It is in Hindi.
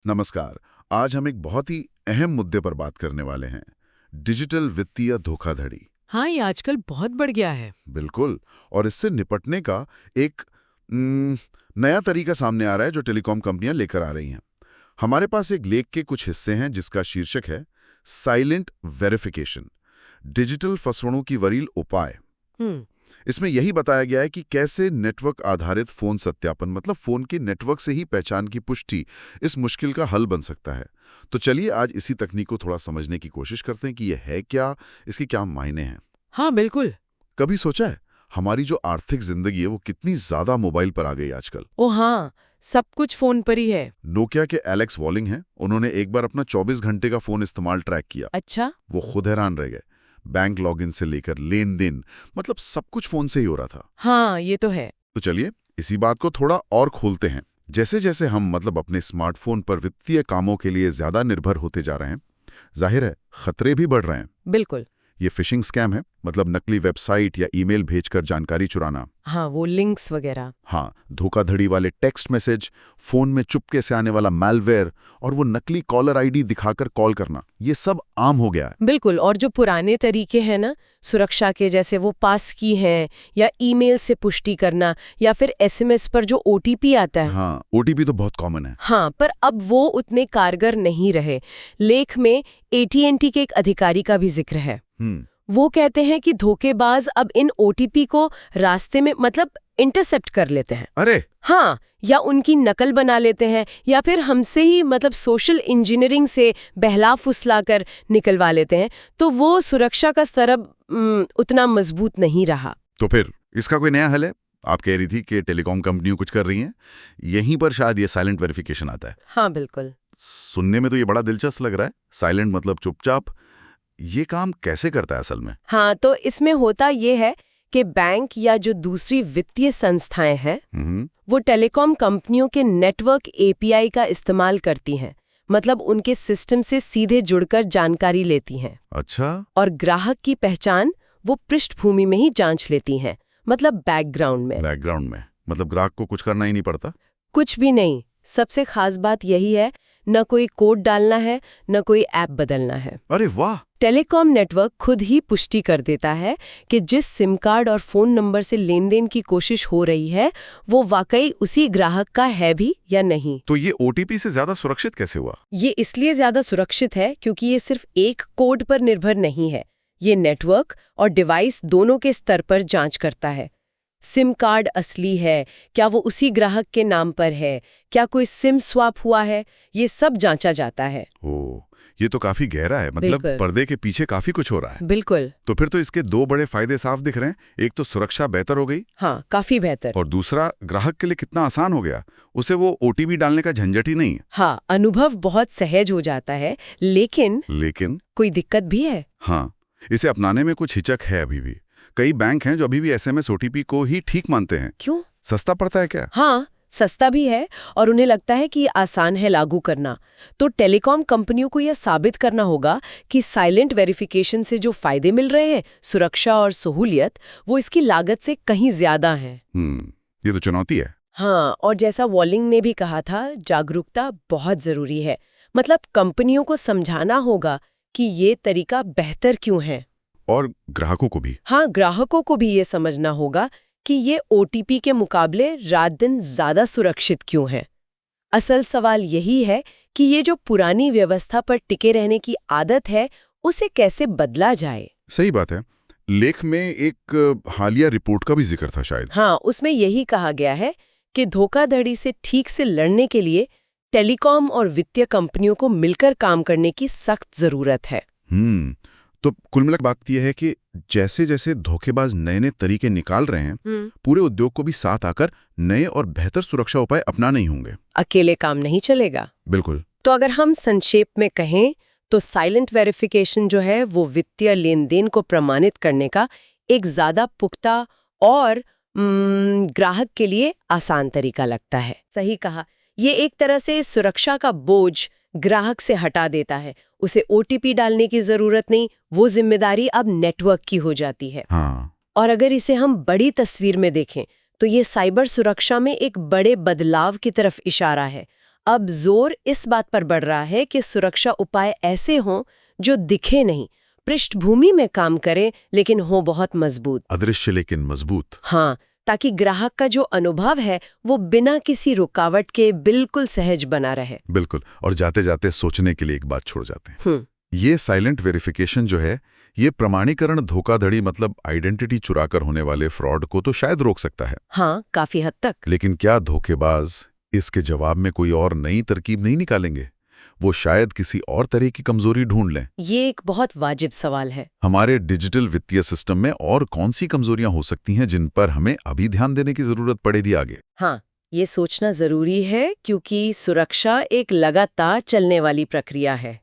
नमस्कार। आज हम एक बहुत ही अहम मुद्दे पर बात करने वाले हैं। डिजिटल वित्तीय धोखाधड़ी। हाँ, ये आजकल बहुत बढ़ गया है। बिल्कुल। और इससे निपटने का एक नया तरीका सामने आ रहा है जो टेलीकॉम कंपनियां लेकर आ रही हैं। हमारे पास एक लेख के कुछ हिस्से हैं जिसका शीर्षक है साइलेंट वेरिफिकेशन, डिजिटल फसवड़ों की वरील उपाय। हम्म। इसमें यही बताया गया है कि कैसे नेटवर्क आधारित फोन सत्यापन, मतलब फोन के नेटवर्क से ही पहचान की पुष्टि, इस मुश्किल का हल बन सकता है। तो चलिए आज इसी तकनीक को थोड़ा समझने की कोशिश करते हैं कि यह है क्या, इसके क्या मायने हैं। हाँ, बिल्कुल। कभी सोचा है हमारी जो आर्थिक जिंदगी है वो कितनी ज्यादा मोबाइल पर आ गई आजकल। ओ हाँ, सब कुछ फोन पर ही है। नोकिया के एलेक्स वॉलिंग हैं, उन्होंने एक बार अपना 24 घंटे का फोन इस्तेमाल ट्रैक किया। अच्छा। वो खुद हैरान रह गए। बैंक लॉगिन से लेकर लेन देन, मतलब सब कुछ फोन से ही हो रहा था। हाँ, ये तो है। तो चलिए इसी बात को थोड़ा और खोलते हैं। जैसे जैसे हम अपने स्मार्टफोन पर वित्तीय कामों के लिए ज्यादा निर्भर होते जा रहे हैं, जाहिर है खतरे भी बढ़ रहे हैं। बिल्कुल। ये फिशिंग स्कैम है, मतलब नकली वेबसाइट या ईमेल भेजकर जानकारी चुराना। हाँ, वो लिंक्स वगैरह। हाँ, धोखाधड़ी वाले टेक्स्ट मैसेज, फोन में चुपके से आने वाला मैलवेयर और वो नकली कॉलर आईडी दिखाकर कॉल करना, ये सब आम हो गया है। बिल्कुल। और जो पुराने तरीके हैं ना सुरक्षा के, जैसे वो पास की हैं या ईमेल से पुष्टि करना या फिर एसएमएस पर जो ओटीपी आता है। हाँ, ओटीपी तो बहुत कॉमन है। हाँ, पर अब वो उतने कारगर नहीं रहे। लेख में एटीएनटी के एक अधिकारी का भी जिक्र है। वो कहते हैं कि धोखेबाज अब इन ओटीपी को रास्ते में इंटरसेप्ट कर लेते हैं। अरे हाँ, या उनकी नकल बना लेते हैं या फिर हमसे ही सोशल इंजीनियरिंग से बहला फुसला कर निकलवा लेते हैं। तो वो सुरक्षा का स्तर अब उतना मजबूत नहीं रहा। तो फिर इसका कोई नया हल है? आप कह रही थी कि टेलीकॉम कंपनियां कुछ कर रही हैं, यहीं पर शायद ये साइलेंट वेरिफिकेशन आता है। हाँ, बिल्कुल। सुनने में तो ये बड़ा दिलचस्प लग रहा है। साइलेंट मतलब चुपचाप। ये काम कैसे करता है असल में? हाँ, तो इसमें होता ये है कि बैंक या जो दूसरी वित्तीय संस्थाएं हैं वो टेलीकॉम कंपनियों के नेटवर्क एपीआई का इस्तेमाल करती हैं। मतलब उनके सिस्टम से सीधे जुड़कर जानकारी लेती हैं। अच्छा। और ग्राहक की पहचान वो पृष्ठभूमि में ही जांच लेती हैं, मतलब बैकग्राउंड में। बैकग्राउंड में मतलब ग्राहक को कुछ करना ही नहीं पड़ता? कुछ भी नहीं। सबसे खास बात यही है, न कोई कोड डालना है, न कोई ऐप बदलना है। अरे वाह! टेलीकॉम नेटवर्क खुद ही पुष्टि कर देता है कि जिस सिम कार्ड और फोन नंबर से लेन देन की कोशिश हो रही है वो वाकई उसी ग्राहक का है भी या नहीं। तो ये ओटीपी से ज्यादा सुरक्षित कैसे हुआ? ये इसलिए ज्यादा सुरक्षित है क्योंकि ये सिर्फ एक कोड पर निर्भर नहीं है। ये नेटवर्क और डिवाइस दोनों के स्तर पर जांच करता है। सिम कार्ड असली है, क्या वो उसी ग्राहक के नाम पर है, क्या कोई सिम स्वैप हुआ है, ये सब जांचा जाता है। ओह, ये तो काफी गहरा है। मतलब पर्दे के पीछे काफी कुछ हो रहा है। बिल्कुल। तो फिर तो इसके दो बड़े फायदे साफ दिख रहे हैं। एक तो सुरक्षा बेहतर हो गई। हाँ, काफी बेहतर। और दूसरा, ग्राहक के लिए कितना आसान हो गया, उसे वो ओटीपी डालने का झंझट ही नहीं है। हाँ, अनुभव बहुत सहज हो जाता है। लेकिन कोई दिक्कत भी है। हाँ, इसे अपनाने में कुछ हिचक है अभी भी। कई बैंक हैं जो अभी भी एसएमएस ओटीपी को ही ठीक मानते हैं। क्यों? सस्ता पड़ता है क्या? हाँ, सस्ता भी है और उन्हें लगता है कि ये आसान है लागू करना। तो टेलीकॉम कंपनियों को यह साबित करना होगा कि साइलेंट वेरिफिकेशन से जो फायदे मिल रहे हैं, सुरक्षा और सहूलियत, वो इसकी लागत से कहीं ज्यादा हैं। ये तो चुनौती है। हाँ, और जैसा वॉलिंग ने भी कहा था, जागरूकता बहुत जरूरी है। मतलब कंपनियों को समझाना होगा कि ये तरीका बेहतर क्यों है। और ग्राहकों को भी। हाँ, ग्राहकों को भी ये समझना होगा कि ये ओटीपी के मुकाबले रात दिन ज्यादा सुरक्षित क्यों है। असल सवाल यही है कि ये जो पुरानी व्यवस्था पर टिके रहने की आदत है, उसे कैसे बदला जाए। सही बात है। लेख में एक हालिया रिपोर्ट का भी जिक्र था शायद। हाँ, उसमें यही कहा गया है कि धोखाधड़ी से ठीक से लड़ने के लिए टेलीकॉम और वित्तीय कंपनियों को मिलकर काम करने की सख्त जरूरत है। तो कुल मिलाकर बात यह है कि जैसे जैसे धोखेबाज नए नए तरीके निकाल रहे हैं, पूरे उद्योग को भी साथ आकर नए और बेहतर सुरक्षा उपाय अपनाने ही होंगे। अकेले काम नहीं चलेगा। बिल्कुल। तो अगर हम संक्षेप में कहें तो साइलेंट वेरिफिकेशन जो है वो वित्तीय लेन देन को प्रमाणित करने का एक ज्यादा पुख्ता और ग्राहक के लिए आसान तरीका लगता है। सही कहा। ये एक तरह से सुरक्षा का बोझ ग्राहक से हटा देता है। उसे ओटीपी डालने की जरूरत नहीं, वो जिम्मेदारी अब नेटवर्क की हो जाती है। हाँ। और अगर इसे हम बड़ी तस्वीर में देखें तो ये साइबर सुरक्षा में एक बड़े बदलाव की तरफ इशारा है। अब जोर इस बात पर बढ़ रहा है कि सुरक्षा उपाय ऐसे हों जो दिखे नहीं, पृष्ठभूमि में काम करें लेकिन हो बहुत मजबूत। अदृश्य लेकिन मजबूत। हाँ, ताकि ग्राहक का जो अनुभव है वो बिना किसी रुकावट के बिल्कुल सहज बना रहे। बिल्कुल। और जाते जाते सोचने के लिए एक बात छोड़ जाते हैं। हम्म। ये साइलेंट वेरिफिकेशन जो है, ये प्रमाणीकरण धोखाधड़ी मतलब आइडेंटिटी चुराकर होने वाले फ्रॉड को तो शायद रोक सकता है। हाँ, काफी हद तक। लेकिन क्या धोखेबाज इसके जवाब में कोई और नई तरकीब नहीं निकालेंगे? वो शायद किसी और तरह की कमजोरी ढूंढ लें। ये एक बहुत वाजिब सवाल है। हमारे डिजिटल वित्तीय सिस्टम में और कौन सी कमजोरियां हो सकती हैं जिन पर हमें अभी ध्यान देने की जरूरत पड़ेगी आगे? हाँ, ये सोचना जरूरी है क्योंकि सुरक्षा एक लगातार चलने वाली प्रक्रिया है।